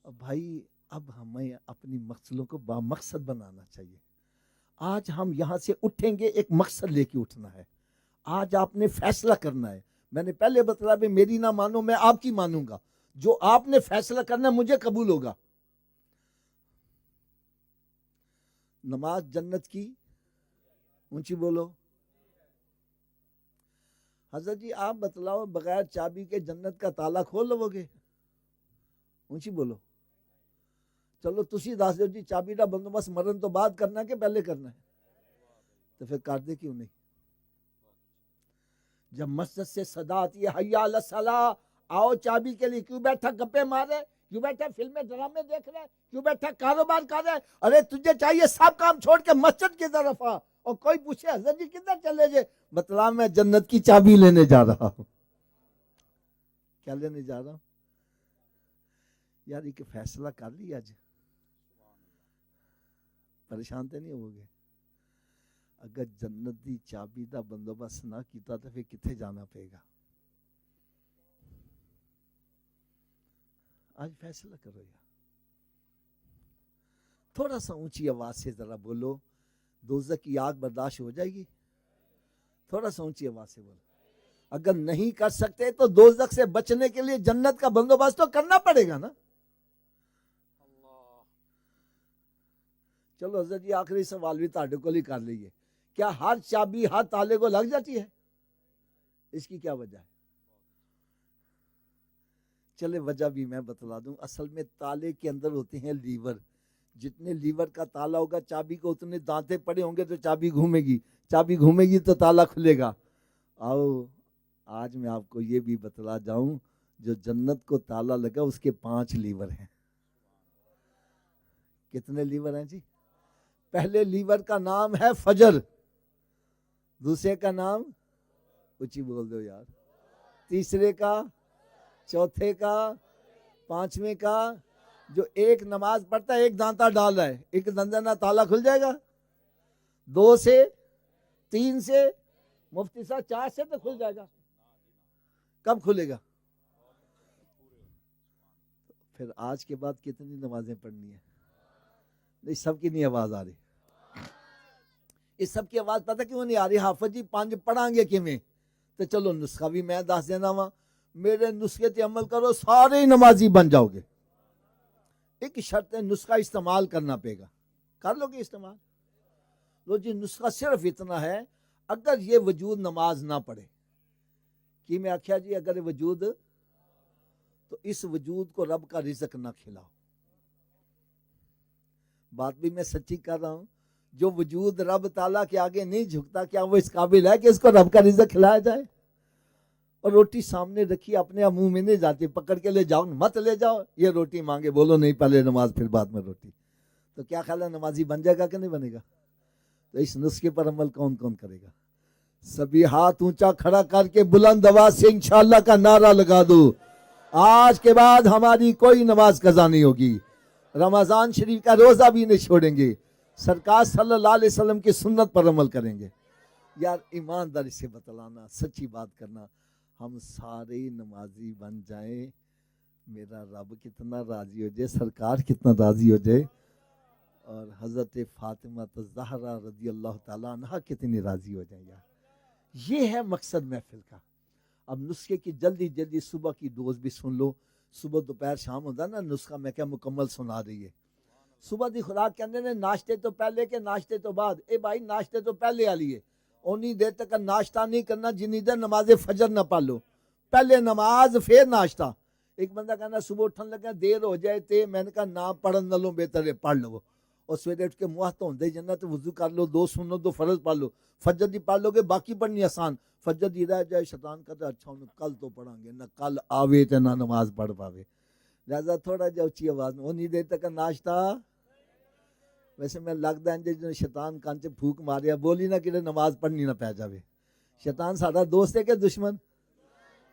اب بھائی اب ہمیں اپنی مقصدوں کو با مقصد بنانا چاہیے. آج ہم یہاں سے اٹھیں گے ایک مقصد لے کے اٹھنا ہے. آج آپ نے فیصلہ کرنا ہے. میں نے پہلے بتایا بھی میری نہ مانو میں آپ کی مانوں گا. جو آپ نے فیصلہ کرنا ہے مجھے قبول ہوگا. نماز جنت کی، اونچی بولو. حضرت جی آپ بتلاؤ بغیر چابی کے جنت کا تالا کھول لو گے؟ اونچی بولو. چلو تسی دس دو جی چابی کا بندوبست مرن تو بعد کرنا ہے کہ پہلے کرنا ہے؟ تو پھر کر دے کیوں نہیں؟ جب مسجد سے صدا آتی ہے حی علی الصلاۃ، آؤ چابی کے لیے، کیوں بیٹھا گپے مارے، کیوں بیٹھا فلمیں ڈرامے دیکھ رہے، کیوں بیٹھا کاروبار کر رہے؟ ارے تجھے چاہیے سب کام چھوڑ کے مسجد کی طرف آ. اور کوئی پوچھے حضرت جی کدھر چلے جے، بتلا میں جنت کی چابی لینے جا رہا ہوں. کیا لینے جا رہا ہوں؟ یار ایک فیصلہ کر لیا آج، پریشان تو نہیں ہو گے؟ اگر جنت دی چابی دا بندوبست نہ کیتا تو پھر کتنے جانا پے گا؟ آج فیصلہ کرو یار. تھوڑا سا اونچی آواز سے ذرا بولو، دوزخ کی آگ برداشت ہو جائے گی؟ تھوڑا سا اونچی آواز سے بولو. اگر نہیں کر سکتے تو دوزخ سے بچنے کے لیے جنت کا بندوبست تو کرنا پڑے گا نا. چلو حضرت جی آخری سوال بھی تاڑے کو ہی کر لیے، کیا ہر چابی ہر تالے کو لگ جاتی ہے؟ اس کی کیا وجہ ہے؟ چلے وجہ بھی میں بتلا دوں. اصل میں تالے کے اندر ہوتے ہیں لیور. جتنے لیور کا تالا ہوگا چابی کو اتنے دانتے پڑے ہوں گے تو چابی گھومے گی، چابی گھومے گی تو تالا کھلے گا. آؤ آج میں آپ کو یہ بھی بتلا جاؤں، جو جنت کو تالا لگا اس کے 5 لیور ہیں. کتنے لیور ہیں جی؟ پہلے لیور کا نام ہے فجر، دوسرے کا نام اونچی بول دو یار، تیسرے کا، چوتھے کا، 5ویں کا. جو ایک نماز پڑھتا ہے ایک دانتا ڈال رہا ہے، ایک دندہ نہ تالا کھل جائے گا؟ 2 سے 3 سے مفتی صاحب 4 سے تو کھل جائے گا. کب کھلے گا؟ پھر آج کے بعد کتنی نمازیں پڑھنی ہیں؟ نہیں سب کی نہیں آواز آ رہی. اس سب کی آواز پتہ کیوں نہیں آ رہی؟ حافظ جی 5 پڑھیں گے کیویں؟ تو چلو نسخہ بھی میں دس دینا وا، میرے نسخے تے عمل کرو سارے نمازی بن جاؤ گے. ایک شرط ہے نسخہ استعمال کرنا پے گا. کر لو گے استعمال؟ لو جی نسخہ صرف اتنا ہے، اگر یہ وجود نماز نہ پڑھے، کی میں آخیا جی اگر وجود، تو اس وجود کو رب کا رزق نہ کھلاؤ. بات بھی میں سچی کر رہا ہوں. جو وجود رب تعالیٰ کے آگے نہیں جھکتا، کیا وہ اس قابل ہے کہ اس کو رب کا رزق کھلایا جائے؟ اور روٹی سامنے رکھی اپنے منہ میں نہیں جاتی، پکڑ کے لے جاؤ، مت لے جاؤ، یہ روٹی مانگے، بولو نہیں پہلے نماز پھر بعد میں روٹی. تو کیا خیال ہے نمازی بن جائے گا کہ نہیں بنے گا؟ تو اس نسخے پر عمل کون کون کرے گا؟ سبھی ہاتھ اونچا کھڑا کر کے بلند آواز سے انشاءاللہ کا نعرہ لگا دو. آج کے بعد ہماری کوئی نماز قضا نہیں ہوگی. رمضان شریف کا روزہ بھی نہیں چھوڑیں گے. سرکار صلی اللہ علیہ وسلم کی سنت پر عمل کریں گے. یار ایمانداری سے بتلانا, سچی بات کرنا, ہم سارے نمازی بن جائیں, میرا رب کتنا راضی ہو جائے, سرکار کتنا راضی ہو جائے, اور حضرت فاطمہ الزہرا رضی اللہ تعالیٰ عنہ کتنی راضی ہو جائیں. یار یہ ہے مقصد محفل کا. اب نسخے کی جلدی جلدی صبح کی ڈوز بھی سن لو. صبح دوپہر شام ہوتا ہے نا, نسخہ میں کیا مکمل سنا رہی ہے. صبح دی خوراک کہندے نے ناشتے تو پہلے کہ ناشتے تو بعد. اے بھائی ناشتے تو پہلے والی ہے. اونی دیر تک ناشتہ نہیں کرنا جنی دیر نماز فجر نہ پڑھ لو. پہلے نماز پھر ناشتہ. ایک بندہ کہنا صبح اٹھن لگا دیر ہو جائے تے میں نے کہا نہ پڑھن نالوں بہتر ہے پڑھ لو. اور سویرے اٹھ کے منہ ہاتھ دھوندے جانا تو وضو کر لو, 2 سنت 2 فرض پڑھ لو. فجر دی پڑھ لو گے باقی پڑھنی آسان. فجر دی رہ جائے شیطان کہتا اچھا انہوں کل تو پڑھاں گے, نہ کل آوے تے نہ نماز پڑھ پاوے. لہذا تھوڑا جا اچھی آواز میں اونی دیر تک ناشتہ. ویسے میں لگتا ہے جو شیطان کان سے پھوک ماریا بولی نہ کہ نماز پڑھنی نہ پہ جاوے. شیطان سارا دوست ہے کہ دشمن؟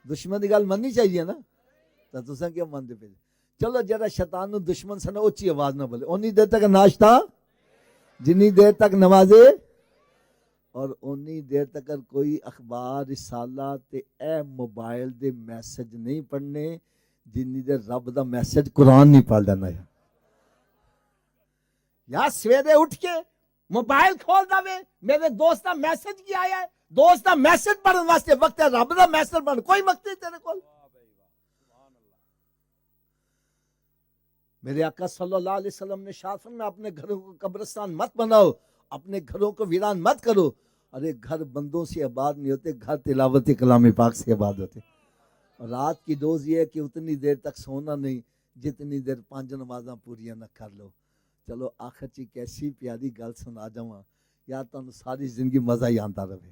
دشمن کی گل مننی چاہیے نا, تو تساں کیوں منتے پہ؟ چلو جڑا شیطان نو دشمن سن اچھی آواز نہ بولے. اونی دیر تک ناشتہ جنی دیر تک نمازے, اور اونی دیر تک کوئی اخبار رسالہ تے اے موبائل دے میسج نہیں پڑھنے جنی دیر رب دا میسج قرآن نہیں پڑھ لینا. یا سویرے اٹھ کے موبائل کھول دے, میرے دوست دا میسج کی آیا ہے, دوست دا میسج پڑھن واسطے وقت ہے, رب دا میسج پڑھن کوئی وقت نہیں تیرے کول. میرے آقا صلی اللہ علیہ وسلم نے شافن میں اپنے گھروں کو قبرستان مت بناؤ, اپنے گھروں کو ویران مت کرو. ارے گھر بندوں سے آباد نہیں ہوتے, گھر تلاوت کلام پاک سے آباد ہوتے. اور رات کی ڈوز یہ ہے کہ اتنی دیر تک سونا نہیں جتنی دیر 5 نمازاں پوریاں نہ کر لو. چلو آخر چی کیسی پیاری گل سنا جاواں, یار تانوں ساری زندگی مزہ ہی آتا رہے.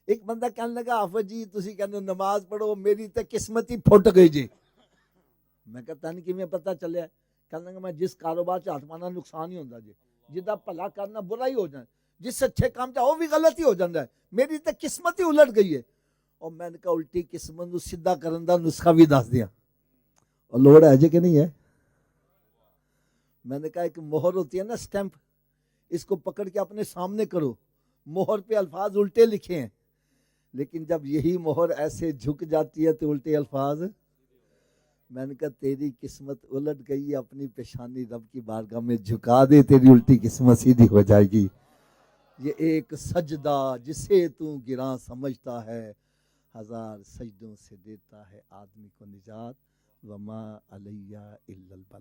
ایک بندہ کہنے لگا آفت جی تسی کہنے نماز پڑھو, میری تے قسمت ہی پھٹ گئی جی. میں کہتا نہیں کہ میں پتہ چلیا. کہنے لگا میں جس کاروبار سے ہاتھ مارنا نقصان ہی ہوتا جی, جدا بھلا کرنا برا ہی ہو جائے, جس اچھے کام چاہے وہ بھی غلط ہی ہو جاتا ہے. میری تے قسمت ہی الٹ گئی ہے. اور میں نے کہا الٹی قسمت نو سیدھا کرن دا نسخہ بھی دس دیا. اور لوڑ ہے جی کہ نہیں ہے؟ میں نے کہا ایک مہر ہوتی ہے نا سٹیمپ, اس کو پکڑ کے اپنے سامنے کرو. مہر پہ الفاظ الٹے لکھے ہیں, لیکن جب یہی مہر ایسے جھک جاتی ہے تو الٹے الفاظ. میں نے کہا تیری قسمت الٹ گئی, اپنی پیشانی رب کی بارگاہ میں جھکا دے, تیری الٹی قسمت سیدھی ہو جائے گی. یہ ایک سجدہ جسے تو گراں سمجھتا ہے, 1000 سجدوں سے دیتا ہے آدمی کو نجات. وما علیہ الا البلاغ.